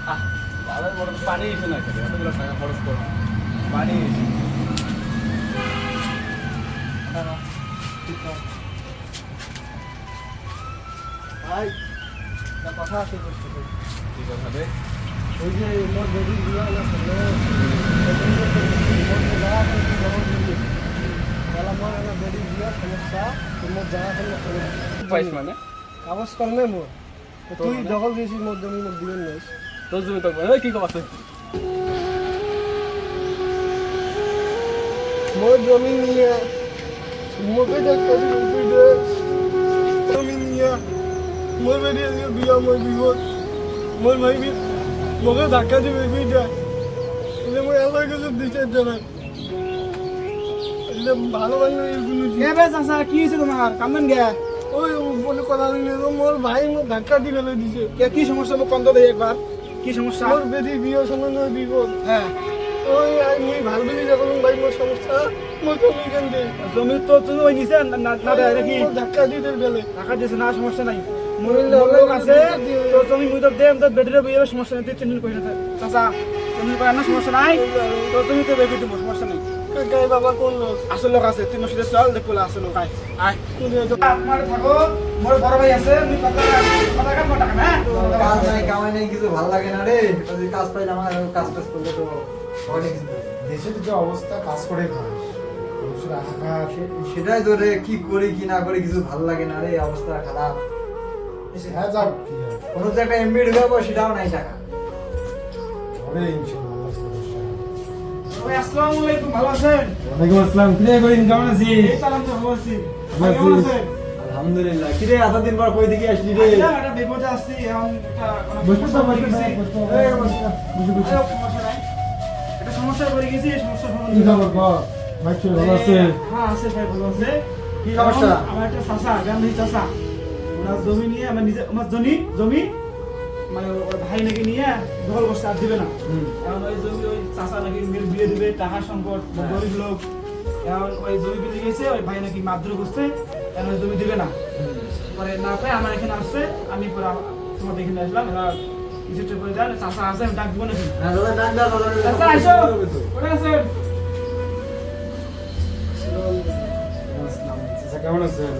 বাবার বড় পানি এসে না খেলে এতগুলো টাকা খরচ করো পানি এসে ভাই কথা আছে কি কথা রে ওই যে মোর বেডি দিয়া না ছেলে বেডি দিয়া সমস্যা তোমার জায়গা ফেলে পাইস মানে কাগজ করলে মোর তুই দখল দিয়েছিস মোর জমি মোর দিবেন না তোর জমি তো কি কম আছে মোর জমি নিয়ে মোকে দেখতে জমি নিয়ে মোর বেডি বিয়া মোর বিপদ মোর ভাই মোকে ধাক্কা দিবে বিটা এলে মোর এলাকা কিছু দিতে দেবে এলে ভালো ভালো কে বে চাচা কি হয়েছে তোমার কামন গে ওই বলে কথা দিলে মোর ভাই মোর ধাক্কা দিয়ে ফেলে দিছে কে কি সমস্যা মোক কন্ত দেই একবার কি সমস্যা মোর বেডি বিয়ে সম্বন্ধে বিপদ হ্যাঁ ওই মুই ভাল বলি যখন ভাই মোর সমস্যা মোর জমি কেন দে জমি তো তুমি ওই নিছে না দেয় নাকি মোর ধাক্কা দিতে গেলে টাকা দিছে না সমস্যা নাই মোর লোক আছে তো তুমি মুই তো দেম তো বেডরে বিয়ে সমস্যা নাই তুই চিন্তা করিস না চাচা চিন্তা করার না সমস্যা নাই তো তুমি তো বেবি তুমি সমস্যা নাই গাই বাবা কোন লোক আসল লোক আছে তুই মসজিদে চল দেখো আসল লোক আয় আয় তোমার থাকো মোর বড় ভাই আছে মুই কথা কাম টাকা না কাজ নাই কামাই নাই কিছু ভালো লাগে না রে যদি কাজ পাইলে আমার কাজ টাজ করলে তো অনেক কিছু দেশের যে অবস্থা কাজ করে খাস মানুষের আকাশ সেটাই তো রে কি করি কি না করি কিছু ভালো লাগে না রে অবস্থা খারাপ এসে হ্যাঁ যাও কি হয় কোনো যে একটা এমবি ঢুকাবো সেটাও নাই টাকা হবে ইনশাআল্লাহ ভাই আসসালামু আলাইকুম ভালো আছেন ওয়ালাইকুম আসসালাম কি রে কইন কেমন আছিস এই তালাম তো ভালো আছি ভালো কেমন আছিস? আছেন আলহামদুলিল্লাহ কি রে এতদিন পর কই দিকে আসলি রে না এটা বিপদে আসছি এখন বসে তো বসে গেছি এই বসে বসে সমস্যা নাই এটা সমস্যা করে গেছি এই সমস্যা কি খবর কর ভাই চল ভালো আছে হ্যাঁ আছে ভাই ভালো আছে কি সমস্যা? আমার একটা চাচা গান্ধী চাচা ওনার জমি নিয়ে আমার নিজে আমার জমি মানে ওর ভাই নাকি নিয়ে দখল করছে আর দিবে না এখন ওই জমি ওই চাচা নাকি মেয়ের বিয়ে দিবে টাকা সংকট গরিব লোক এখন ওই জমি বিলে গেছে ওই ভাই নাকি মারধর করছে এখন ওই জমি দিবে না পরে না পাই আমার এখানে আসছে আমি পরে তোমার এখানে আসলাম এরা কিছু একটা করে দেন চাচা আছে আমি ডাক দিব নাকি হ্যাঁ দাদা ডাক দাও চাচা আসো কোথায় আছেন আচ্ছা কেমন আছেন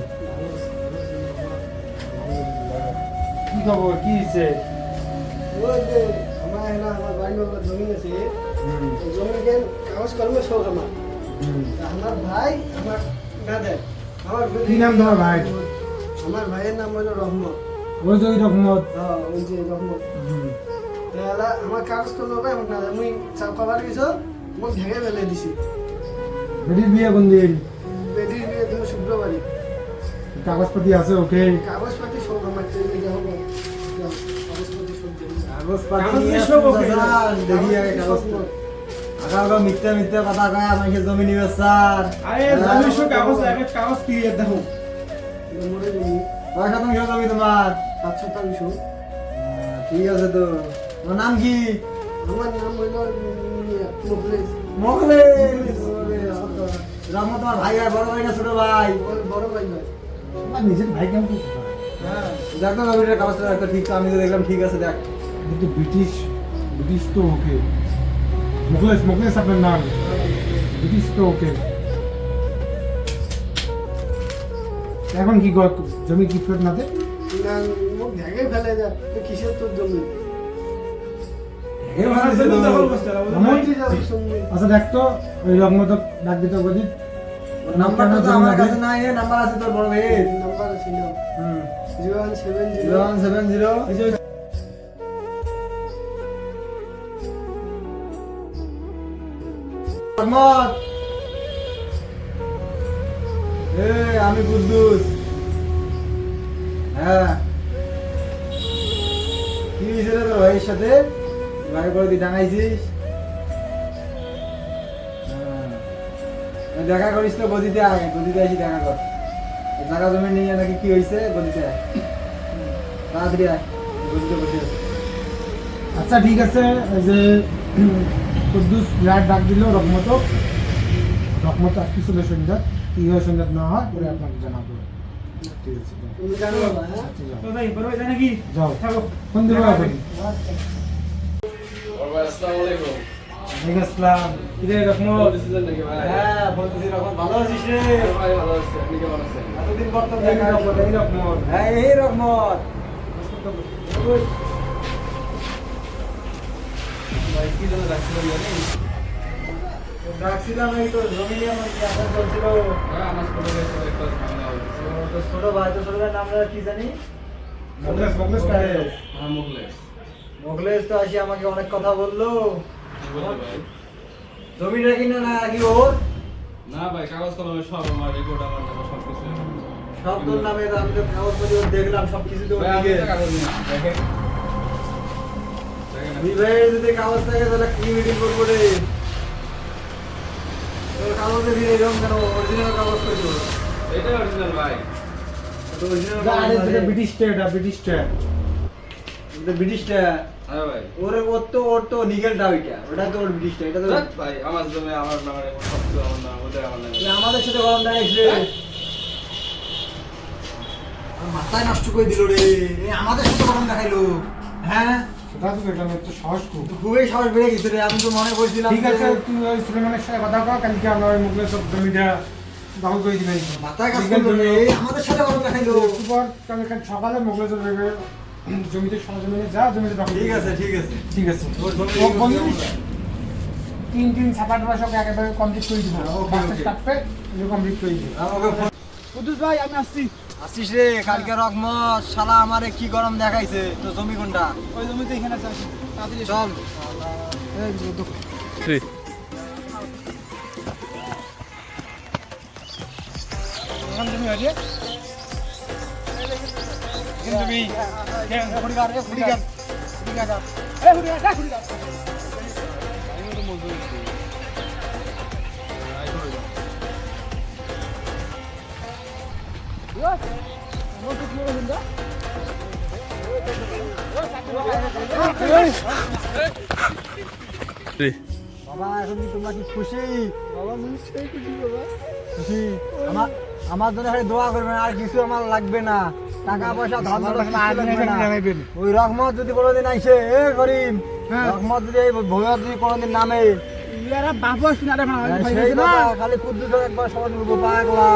কি খবর কি হইছে ওই যে আমার এখানে আমার বাড়ি বাবা জমি আছে এই জমি কেন কাগজ কলমে সব আমার ভাই আমার না দেয় আমার কি নাম তোমার ভাই আমার ভাইয়ের নাম হলো রহমত ওই যে ওই রকমত হ্যাঁ ওই যে রহমত তাহলে আমার কাগজ করলো ভাই আমার না দেয় মুই চাপ কবার গেছো মোক ঢেকে ফেলে দিছি বেটির বিয়ে কোন দিন বেদির বিয়ে দিল শুক্রবারই কাগজপাতি আছে ওকে কাগজপাতি সব আমার চেয়ে যাবো কাগজপাতি সব দিয়ে কাগজপাতি কাগজ নিয়ে সব আসুন ওকে। দাদা, দেখি আগে কাগজ আগা মিথ্যা মিথ্যা কথা কয় আমাকে জমি নিবে স্যার আরে জমি সব কাগজ একটা কাগজ কি দেখো মরে যাবি কয় শতাংশ জমি তোমার 5 শতাংশ ঠিক আছে তো তোমার নাম কি আমার নাম হইল মুখলেশ মোগলে রহমত তোমার ভাই আর বড় ভাই না ছোট ভাই বড় ভাই ভাই আমার নিজের ভাই কেমন করতে পারে হ্যাঁ দেখ না জমিটার কাগজটা একটা ঠিক আমি তো দেখলাম ঠিক আছে দেখ কিন্তু ব্রিটিশ ব্রিটিশ তো ওকে মুখলেস মুখলেস আপনার নাম ব্রিটিশ তো ওকে এখন কি কর জমি কি ফেরত না দে না মুখ ঢেকে ফেলে যা তো কিসের তোর জমি দখল করছে আমার কি যাবি শুনবি আচ্ছা দেখ তো ওই রকমত ডাক দিতে বলি নাম্বারটা তো আমার কাছে নাই নাম্বার আছে তোর বড় ভাইয়ের নাম্বার ছিল হুম 0170 0170 এই যে রহমত আমি কুদ্দুস হ্যাঁ কি হয়েছিল তোর ভাইয়ের সাথে ভাই করে তুই ডাঙাইছিস দেখা করিস তো গদিতে আয় গদিতে আসি দেখা কর জায়গা জমি নিয়ে নাকি কি হয়েছে গদিতে আয় তাড়াতাড়ি আয় গদিতে বসে আছে আচ্ছা ঠিক আছে এই যে কুদ্দুস বিরাট ডাক দিল রকমত রকমত আর কিছু সন্ধ্যা কি হয় সন্ধ্যা না হয় পরে আপনাকে জানাবো ঠিক আছে যাও। তুমি জানো বাবা হ্যাঁ আচ্ছা, যাও। তো ভাই বড় ভাই জানে কি যাও থাকো কোন দিকে আচ্ছা ভাই আসসালামু আলাইকুম। ওয়ালাইকুম আসসালাম। কিরে রহমত? ডিসিশন নাকি ভাই? হ্যাঁ বলতেছি রহমত ভালো আছিস রে? ভাই ভালো আছি, আপনি কেমন আছেন? এতদিন পর তো এই দেখা রহমত, এই রহমত। হ্যাঁ এই রহমত ভাই কি জন্য ডাকছিলেন জানেন? ডাকছিলাম এই তো জমি নিয়ে আমার কথা চলছিল। ভাই আমার ছোট ভাইয়ের সাথে একটা ঝামেলা হয়েছে। তো ছোট ভাই তো ছোট ভাইয়ের নামটা কি জানি? মোগলেস প্যালেস। হ্যাঁ মুখলেশ। মোগলেশ তো আসি আমাকে অনেক কথা বললো। কি বলতে ভাই? জমিটা কিনা না কি ওর? না ভাই কাগজ কলমে সব আমার রিপোর্ট আমার নামে সব কিছু। সব তোর নামে তো আমি তো কাগজপত্র দেখলাম সব কিছু তো ওর ভাই আমি দিকে। তো কাগজ না দেখেন। দেখেন দুই ভাইয়ের যদি কাগজ থাকে তাহলে কি মিটিং করবো রে? তোর কাগজে দিয়ে এরকম কেন অরিজিনাল কাগজ করে দেবো? এটাই অরিজিনাল ভাই। তো অরিজিনাল আরে এটা ব্রিটিশ স্টেট, ব্রিটিশ স্টেট। ব্রিটিশটা হ্যাঁ ভাই। ওর তো নিগেলটা ওটা তো ওর ব্রিটিশটা এটা তো ধ্যাৎ ভাই আমার জমি আমার নামে রিপোর্ট সব কিছু আমার নাম, ওদের আমার নামে। তুই আমাদের সাথে গরম দেখাইস রে আমার মাথায় নষ্ট করে দিল রে এ আমাদের সাথে গরম দেখাইলো হ্যাঁ সেটা তো এটা তো সাহস খুব। তো খুবই সাহস বেড়ে গেছে রে আমি তো মনে করছিলাম ঠিক আছে, তুই ওই সুলেমানের সাথে কথা কর, কালকে আমরা ওই মুগলের সব জমিটা দখল করে দিবেন। মাথায় কাজ করলো রে এ আমাদের সাথে গরম দেখাইলো এরপর কালকে সকালে মুগলের জমিতে সরজমিনে যা, জমিতে দখল ঠিক করে আছে দিবি। ঠিক আছে ঠিক আছে। ওর জমি ও বলিস, তিন ছাপাটা সব একেবারে কমপ্লিট করে দিব। ওকে, বাসটা ওকে। কাটবে, কমপ্লিট করে দিব। আমাকে ফোন কুদ্দুস ভাই আমি আসছি। আসিস রে কালকে রকমত শালা আমারে কি গরম দেখাইছে তো জমি কোনটা ওই জমিতে এখানে আছে, আসি। তাড়াতাড়ি এসো। চল এই যে দেখো। এখানে জমি আছে? এখানে জমি। হুড়িগার, হুড়িগার। হুড়িগার। এই হুড়িগার, ডাক হুড়িগার। বাবা এখন কি তোমরা কি খুশি বাবা নিশ্চয়ই খুশি বাবা খুশি আমার আমার জন্য খালি দোয়া করবেন আর কিছু আমার লাগবে না টাকা পয়সা ধন দৌলত কিছু লাগবে না। ওই রহমত যদি কোনোদিন আইসে এ করিম রহমত যদি এই ভৈরব যদি কোনোদিন নামে ইয়ারা বাবু আসুন, আরে ভাই, ভাই সেই না। কথা, খালি কুদ্দুস একবার সবাই পাগলা